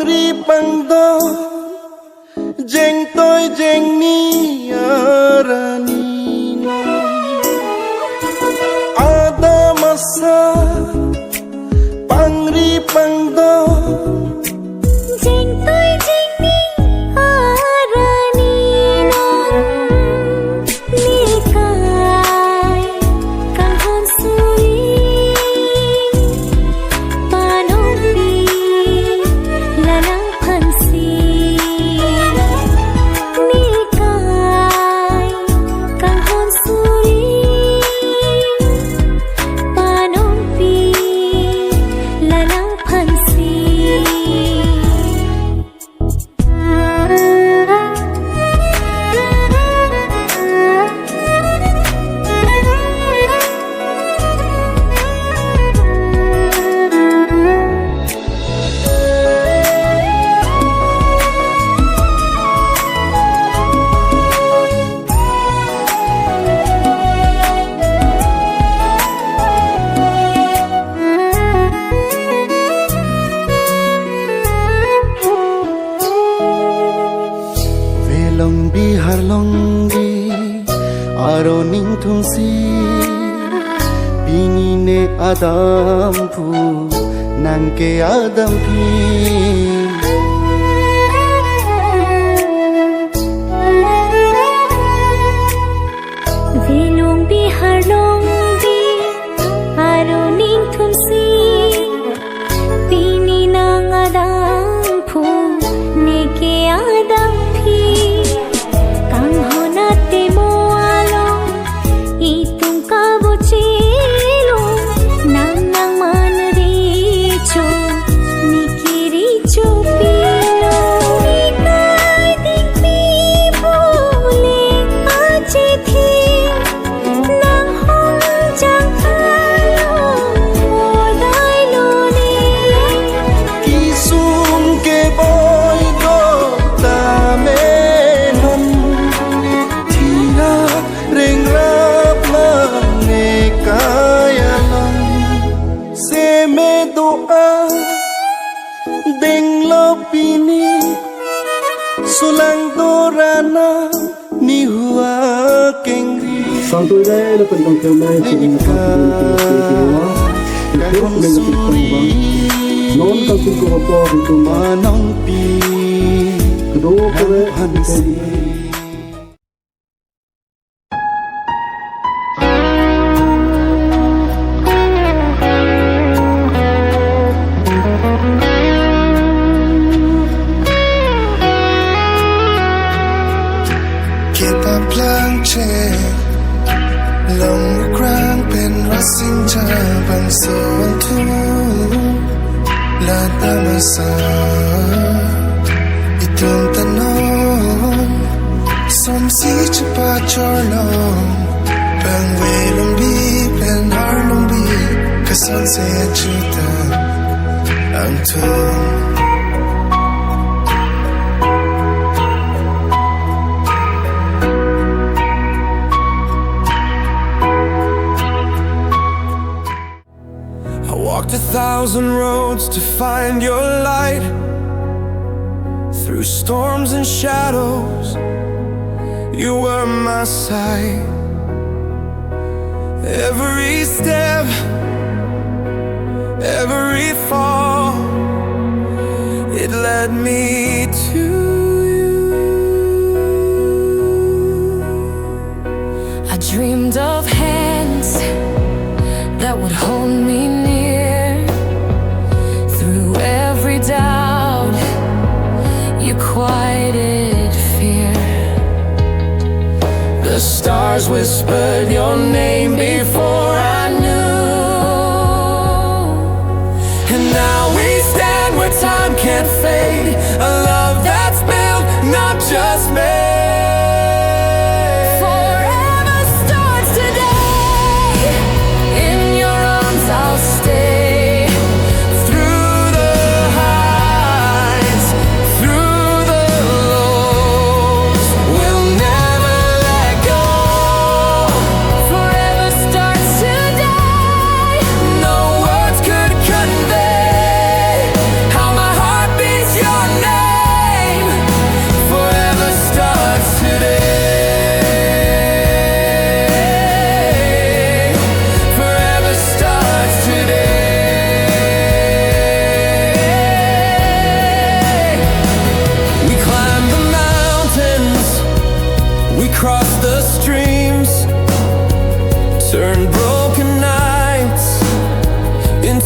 Pangri pangdo jeng toy jeng ni arani ada masa Pangri pangdo jeng toy jeng ni arani nikai kahon suri panopi lanang pansi nikai kahon suri panopi lanang pansi Velong bihar longgi aro ning thungsi bingine adam pu nangke adam pi Velong bihar longgi aro ning thumsi pini nang adam phu neke adam phi kang honate mo along itung ka bochilo nang nang man ri cho nikiri cho pilo nikai ding pi bole ache thi nang hong jang phalo dai lo ni kisum ke boy do ta me non thina reng rap ma ne kaya long se me doa deng lo pini sulang dorana ni hua kengri Santo Israel na pagkang kamay sa mga kahon suri noon kasi ko po ito manong pi kedua kore hansi Kita plang che long krang pen rasim cha bang so tu la damasa itung tanon som si chapa chorlong bang we long bi pen har long bi kasan se chuta ang tu Walked 1,000 roads to find your light. Through storms and shadows, you were my sight. Every step, every fall, it led me to you. I dreamed of hands that would hold me near through every doubt. You quieted fear. The stars whispered your name before I knew. And now we stand where time can't fade. A love that's built, not just made. Forever starts today. In your arms I'll stay. Through the highs, through the lows, we'll never let go. Forever starts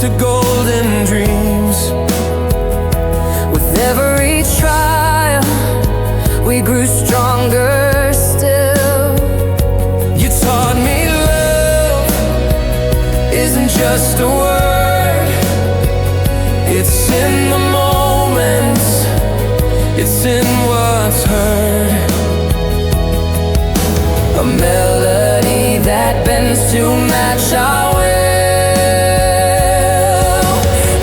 to golden dreams. With every trial, we grew stronger still. You taught me love isn't just a word. It's in the moments, it's in what's heard. A melody that bends to match our will.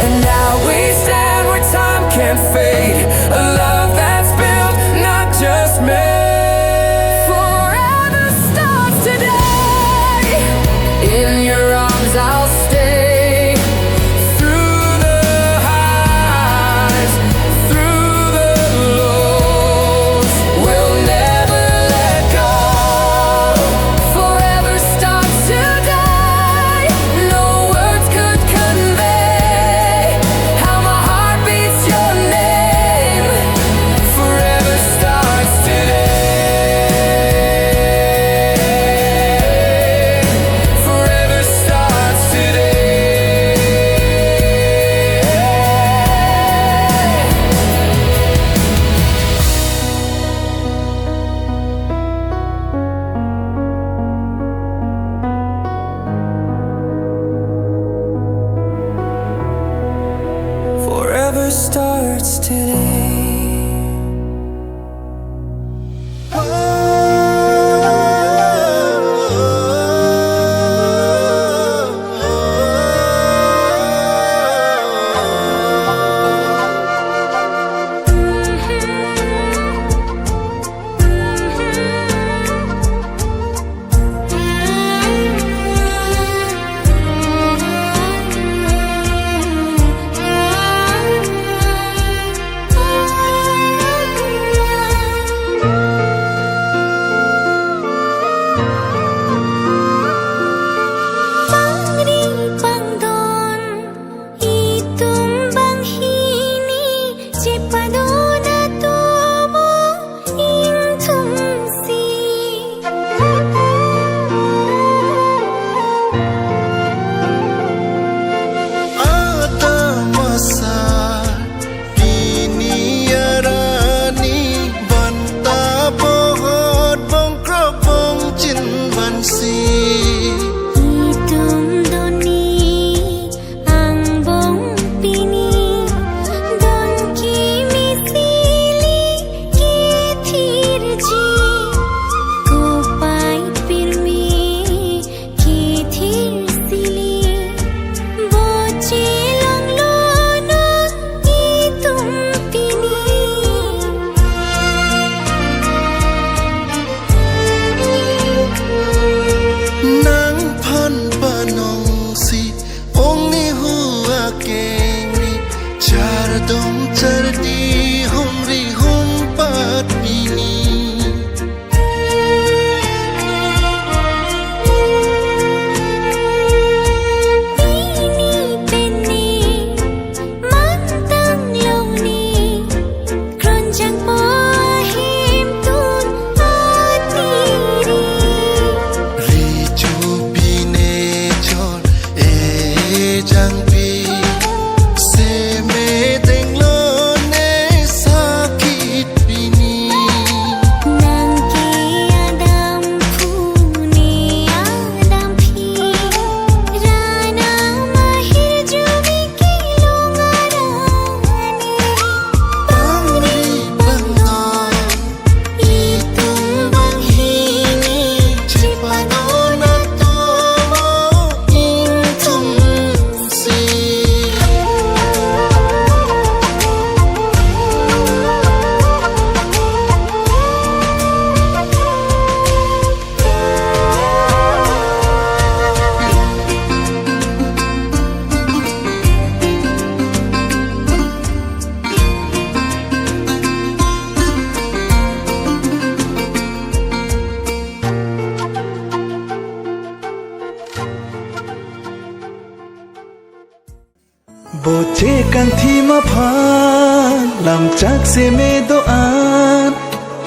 And now we stand where time can't fade. A love that's built, not just made. Forever starts today. In your arms I'll stay. Through the highs, through the lows, we'll never let go. Forever starts today. No words could convey how my heart beats your name. Forever starts today. Forever starts today. Forever starts today. Boche kanthi maphan lam chak se me doan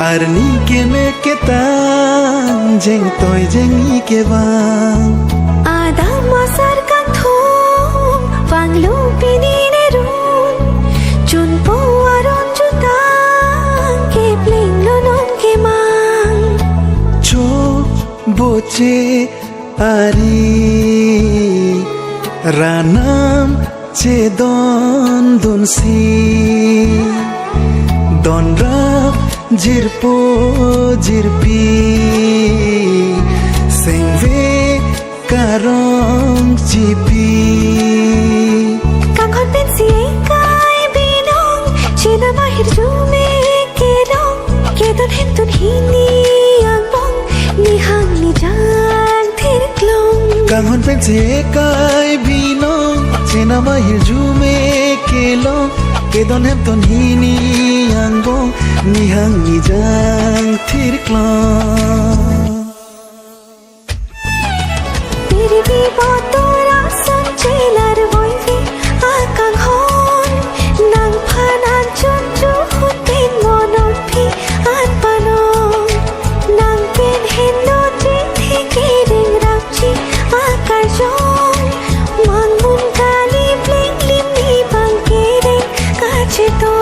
arni ke me ketan jeng toy jeng I ke bang Ada masar ka thum wang lupinin erun chun po aron jutang ke bling lonon ke mang চোখ বোচে আরি রানাম চে দন দনসি দন wrap জিরপো জিরপি সেংভে কারং চিপি kanghon pensi kai binong china mahir jume kedong kedon hem tun hini ang bong ni hang ni jang thir klong কাঙ্গন পেন্সে কাই ভিনো চেনা মাহির জুমে কেলো কেদন হেম তন হিনি আঙ্গো Nihang নিজাং থির ক্লং Piribi botora son chelar voivi akang hon nang phanan chun chu hun tin monon phi an panon nang pen hen no tin thi ke ring rap chi akar jong mang mun kali bling lim ni bang ke ring ka che to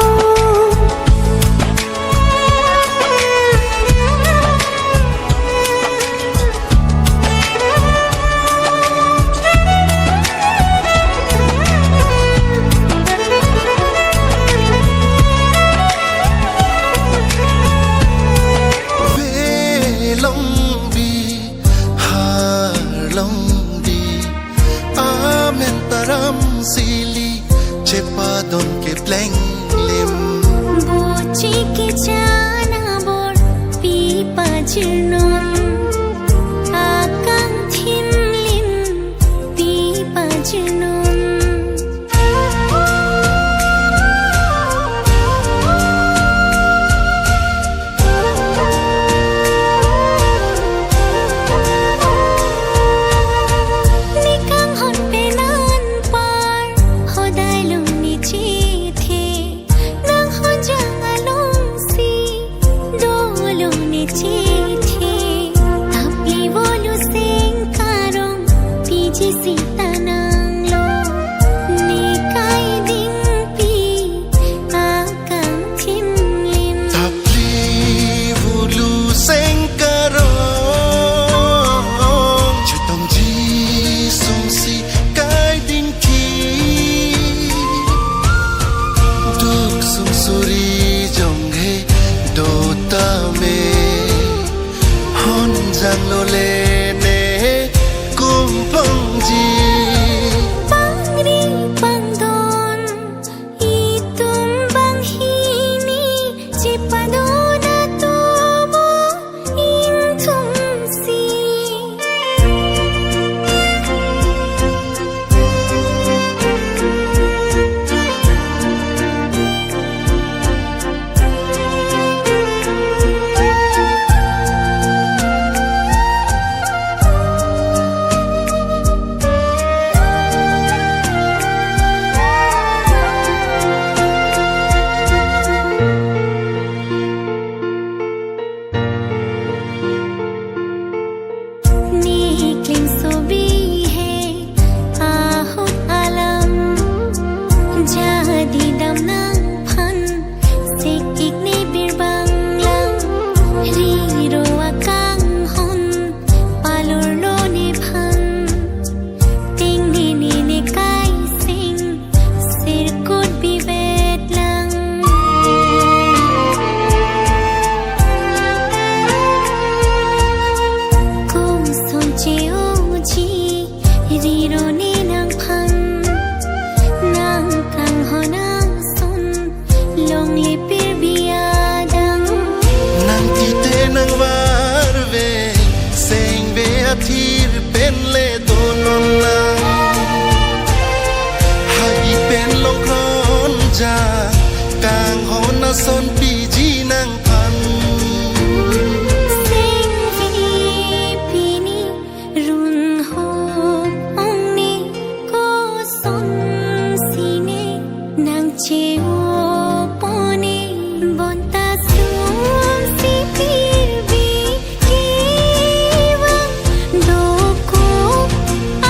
Don ke pleng lim Bochi ki chana bor pi pajirnon akang thim lim pi pajirnon nikang hon penan par hodai lum ni chi the nang hon jang along si do lum ni chi the tapi bolu sing karong pi ji si tanang lo ni kai ding pi akang thim lim tapli vulu seng karong chutong ji sung si kai din ki duk sung suri jong he do ta me hon jang lo le ne kum pong ji Pangri pangdon itum bang hini cipadona tomo intum si nikling sobi hai ahut alam jadi dam nang phan sikik ni birbang lang riro akang hon palur lo ni phan ting ni ni kai sing sirkut bi vet lang Kung son cheo chi riro ni nang phan nang kang honang son long li pir biadang nang ti te nang var ve seng ve athir pen le donon na hai pen long kron ja kang hon na son pi ji nang phan sing vi pini run ho ong ni ko son sine nang cheo pone bon ta sum si pir bi kiwang do ko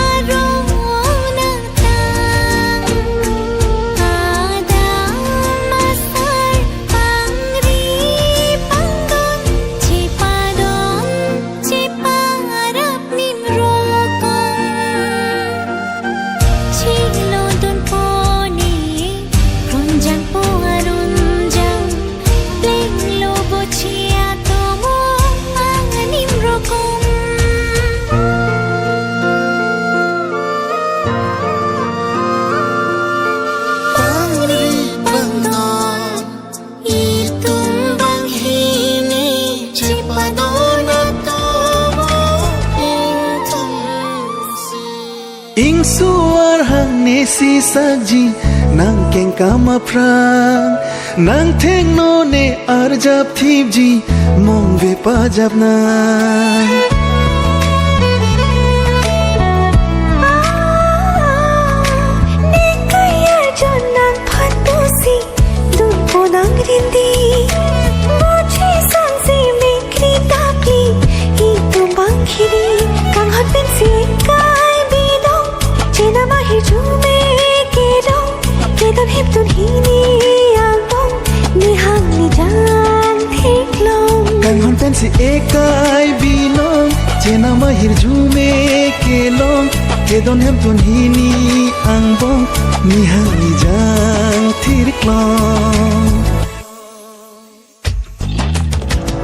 arong na tang si sakji nang keng kama prang nang theng no ne arjap thipji mong ve pajap na Nang rindi Mochi sansi mikri tapi Itu bangkiri Kang hot pensi kai bidong Chena mahir jume kedong Kedon hip tun hini ang bong Nihang ni jan thiklong Kang hot pensi ekai binong Chena mahir jume kelong Kedon hip tun hini ang bong Nihang ni jan thiklong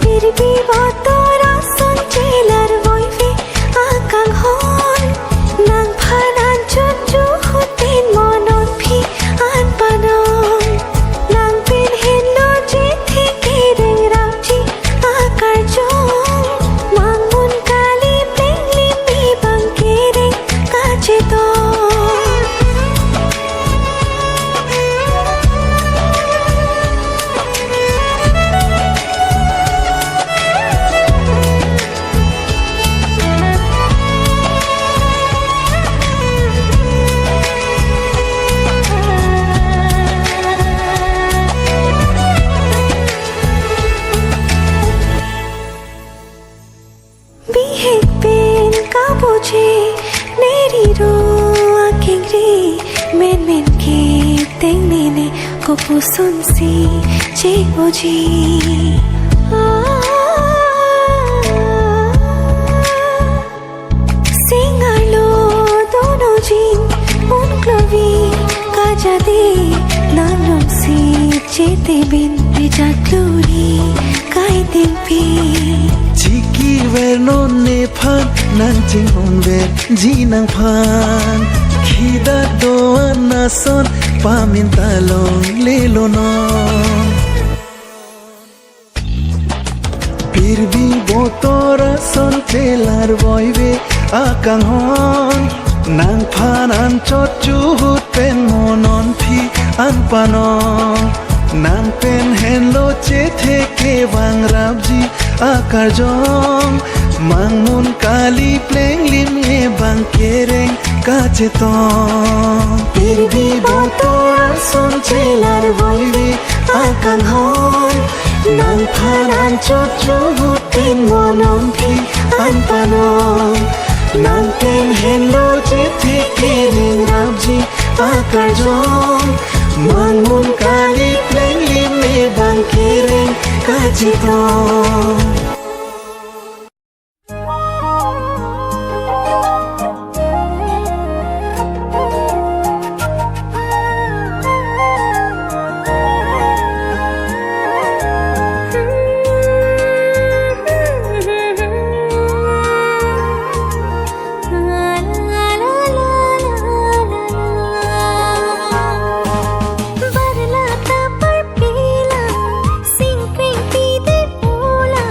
Pirbi botora sonchelar voive akang hon nang phanan chuchu hutin monon phi an panon nang pin hin lo ji thike reng ramji akar jong mang mun kali pleng limbi bang kereng kache to Pusun si cik boji Singalo dono jin un klovi kajade nanum si chete bin bijat kluri kai tempi Chiki ver non ne phan nang ching hon ver ji nang phan khida do na son pamin talong lelo no Pirbi botora son telar boive akang hon nang phan an chot chu hut pen monon phi an panon nang pen hen lo che theke wang rabji akar jong mangmun kali pleng lim e bang kereng kache tong Pirbi botora son chelar boive akang hon nang phan an chot chu hut pen monon phi an panon nang pen hen lo che theke reng rabji akar jong mangmun kali pleng lim e bang kereng kache tong Barla ta par pila sing kring pi de pula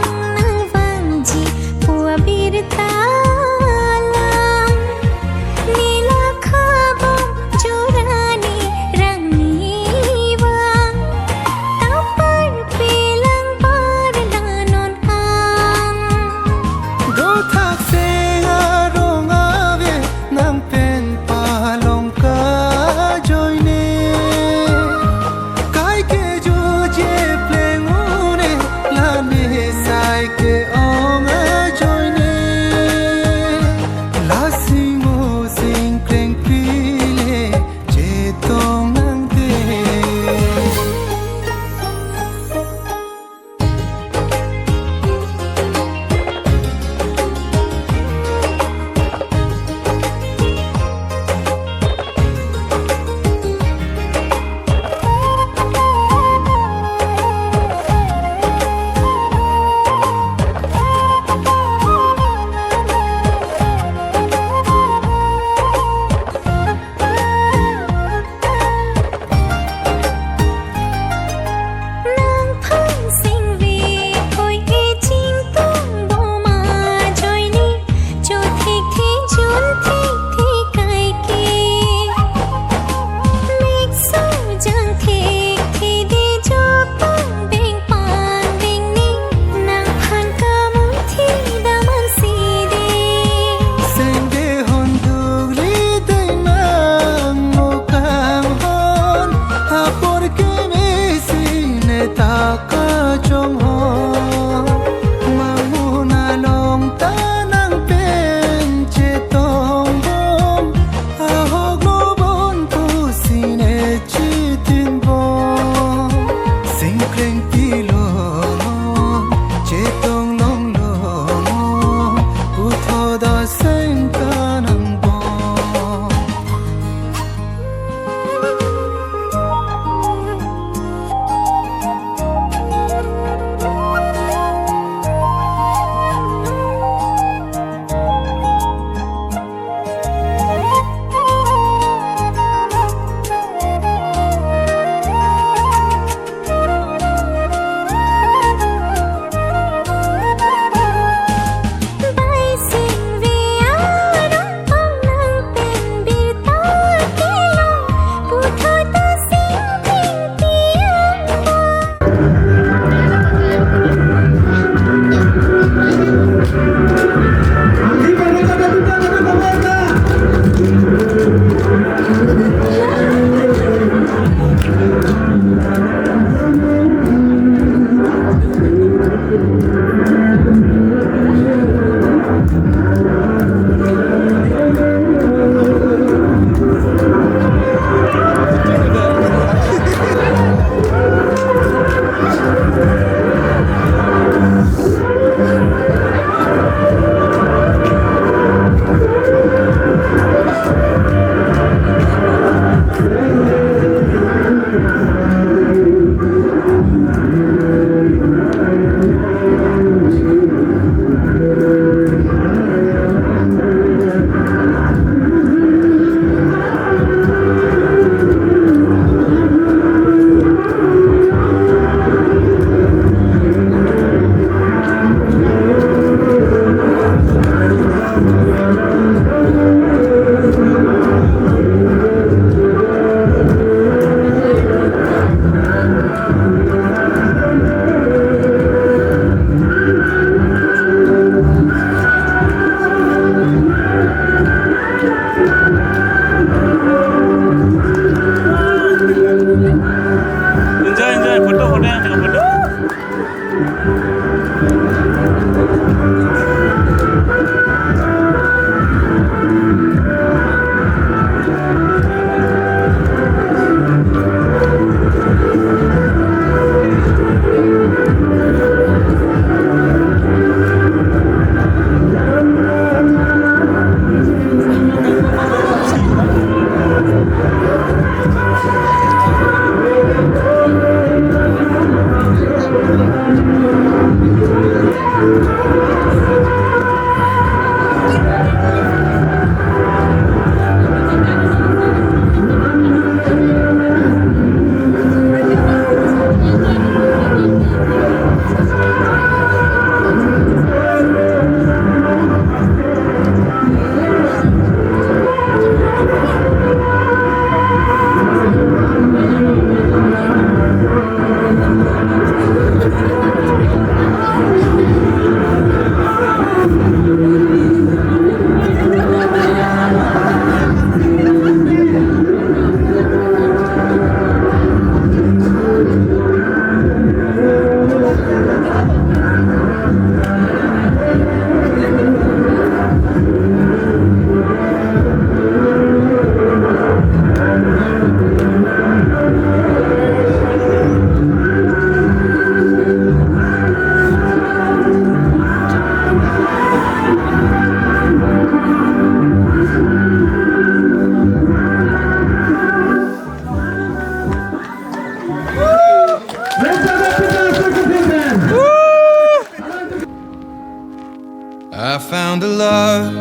I found a love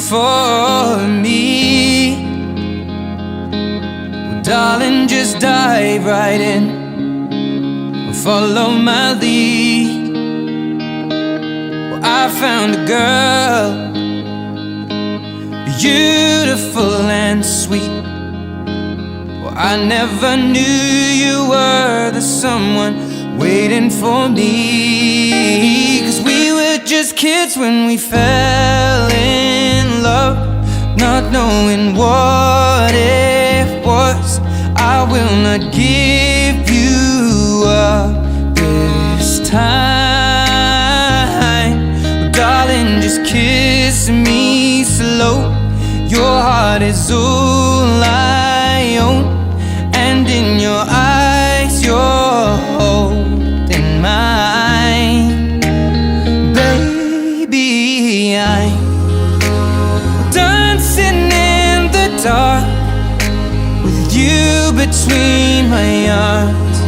for me. Well, darling, just dive right in, follow my lead. Well, I found a girl, beautiful and sweet. Well, I never knew you were the someone waiting for me. 'Cause we were just kids when we fell in love, not knowing what it was. I will not give you up this time. Oh, darling, just kiss me slow. Your heart is all I own, and in your eyes you're holding mine. Baby, I'm dancing in the dark with you between my arms,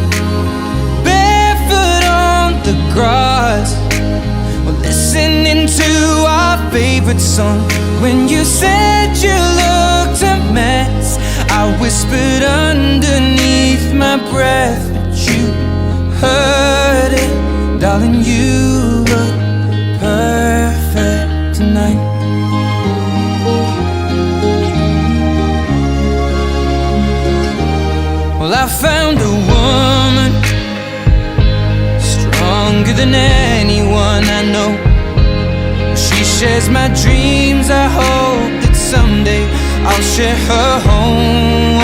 barefoot on the grass. We're listening to our favorite song. When you said you looked a mess, I whispered underneath my breath, but you heard it. Darling, you look perfect tonight. Well, I found a woman stronger than anyone I know. She shares my dreams. I hope that someday I'll share her home.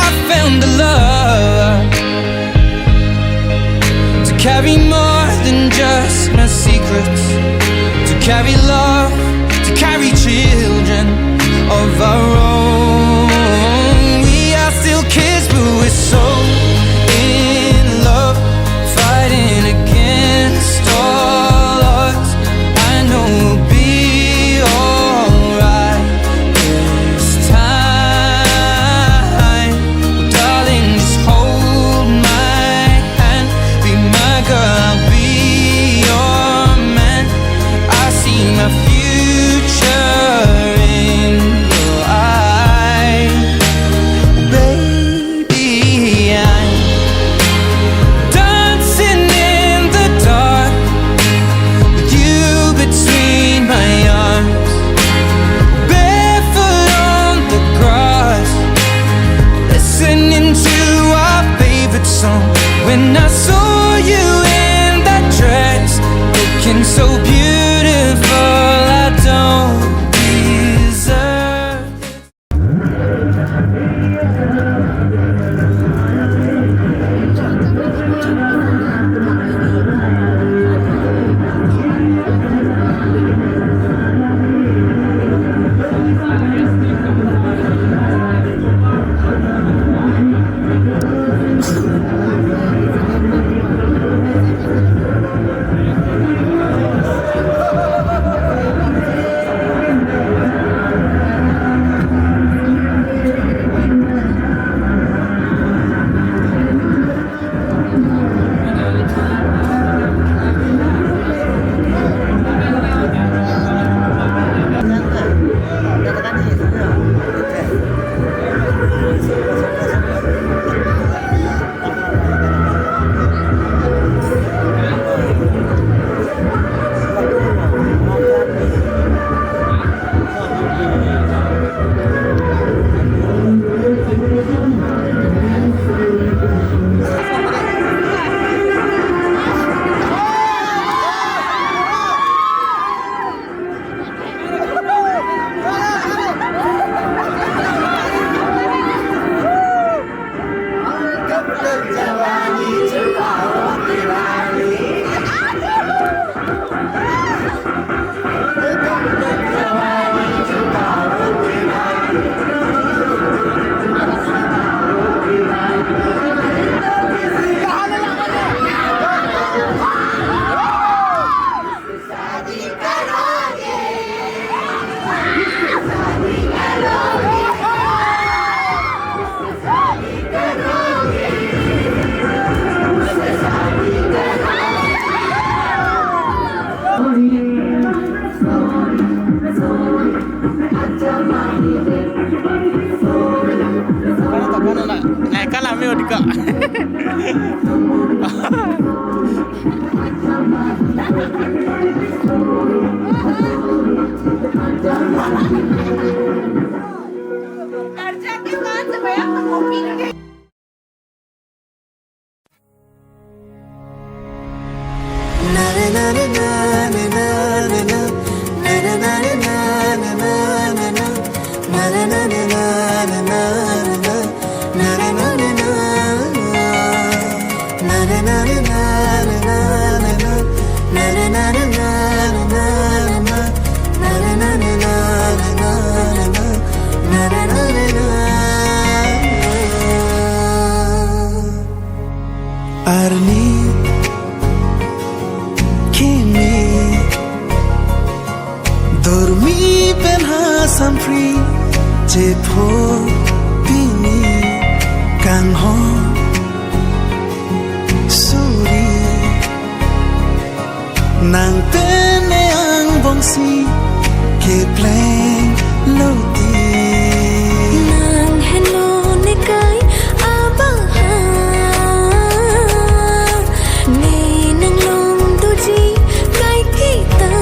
I found a love to carry more than just my secrets, to carry love, to carry children of our own. We are still kids, but we're so in love, fighting against all odds. I know we'll be alright this time. Well, darling, just hold my hand, be my girl, I'll be your man. I see my future in your eyes. Arni Kimi Dormi ben hasam free Jepho Pini Kang ho Suri Nang tene ang bongsi Ke plang loti Nang hello ne kai abang ha Ne nang long tu ji kai kita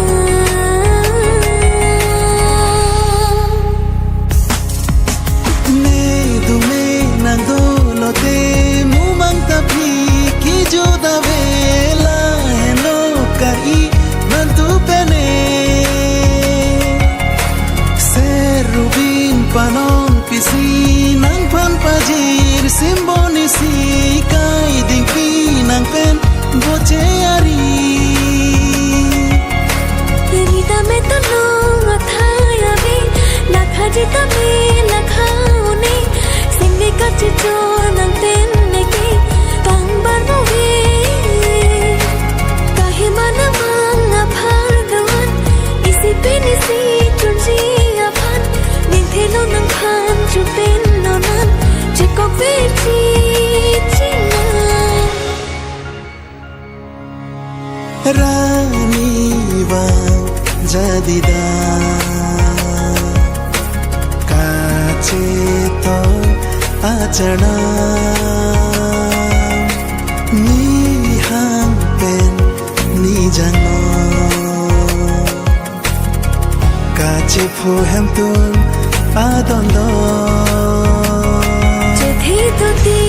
Ne du me nang do lo te mumang tapi ki joda vela hello kai mantu pene serubin panon pisi nang pan pajir simboni si kai ding pi nang pen boche ari Rita me to long athaya vi lakha jita me lakha uni singi ka chicho nang ten ne ki pang bar no vi kahi mana mang aphar gawan isi pe ni si chunji aphan ning the lo nang khan chu pen no nan che ko ve chi china Rani wang jadida kache to achana ni hang pen ni jano kache pho hem tun adondo je thi to ti